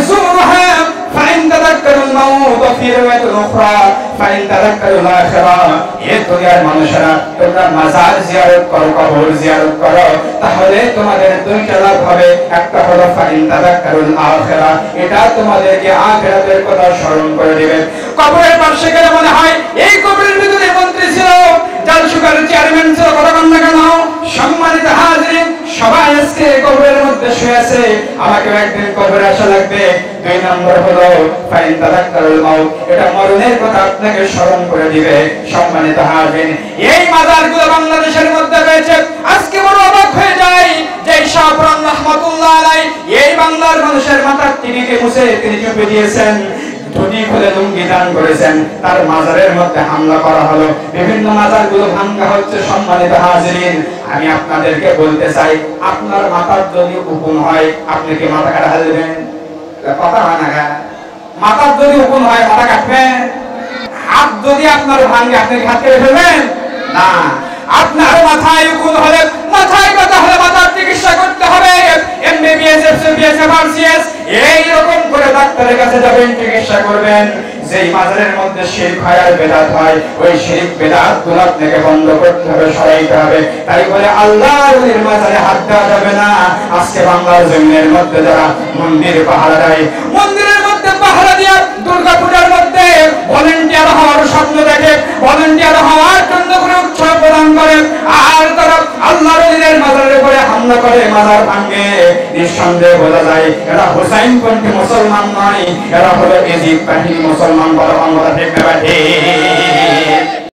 فزورها فإن تذكروا الموت وفي رواية أخرى فإن تذكروا الآخرة এই দুনিয়ার মানুষেরা তোমরা মাজার জিয়ারত করো, কবর জিয়ারত করো, তাহলে তোমাদের দুইটা লাভ হবে। একটা হলো ফাইন তাযাক্কারুল আখিরা, এটা তোমাদেরকে আখিরাতের কথা স্মরণ করে দিবে। কবরের পাশে গেলে মনে হয় এই কবরের ভিতরে মন্ত্রী ছিল, জাল সুগারের চেয়ারম্যান ছিল, কথা বল না কেন? সম্মানিত হাজিরিন, সবাই আজকে কবরের মধ্যে শুয়ে আছে, আমাকে একদিন কবরে আসা লাগবে। দুই নম্বর হলো ফাইন তাযাক্কারুল মাউত, এটা মরণের কথা আপনাকে স্মরণ করে দিবে। সম্মানিত হাজিরিন, এই মাজারগুলো বাংলাদেশের মধ্যে রয়েছে। আজকে বড় অবাক হয়ে যায় যে শাহপুরান রাহমাতুল্লাহ আলাইহি এই বাংলার মানুষের মাথার টিকিকে মুছে তিনি চুপে দিয়েছেন, ধুতি খুলে লুঙ্গি দান করেছেন, তার মাজারের মধ্যে হামলা করা হলো, বিভিন্ন মাজারগুলো ভাঙা হচ্ছে। সম্মানিত হাজিরিন, আমি আপনাদেরকে বলতে চাই, আপনার মাথার যদি হুকুম হয় আপনি কি মাথা কাটা দিবেন? কথা হয় না? মাথার যদি হুকুম হয় মাথা কাটবেন? হাত যদি আপনার ভাঙে আপনি হাত কেটে ফেলবেন না। আপনার মাথায় হুকুম হলে, মাথায় কথা হলে মাথার চিকিৎসা করতে হবে। এমবিবিএস, এফসিবিএস, এফআরসিএস এইরকম করে ডাক্তারের কাছে যাবেন, চিকিৎসা করবেন। যেই মাজারের মধ্যে শিরক হয় আর বিদআত হয়, ওই শিরক বিদআত গুলো আপনাকে বন্ধ করতে হবে, সরাইতে হবে। তাই বলে আল্লাহর ওলির মাজারে হাত দেওয়া যাবে না। আজকে বাংলার জমিনের মধ্যে যারা মন্দির পাহারা দেয়, মন্দিরের মধ্যে পাহারা দিয়ে দুর্গাপূজার মধ্যে ভলেন্টিয়ার হওয়ার স্বপ্ন দেখে, ভলেন্টিয়ার হওয়ার জন্য করে উৎসাহ প্রদান করে, আর তারা আল্লাহর ওলিদের মাজারের উপরে হামলা করে, মাজার ভাঙে, নিঃসন্দেহে বোঝা যায় এরা হুসাইনপন্থী মুসলমান নয়, এরা হলো ইজিপ্ট বাহিনী মুসলমান। বড় আমরা ঠিক না?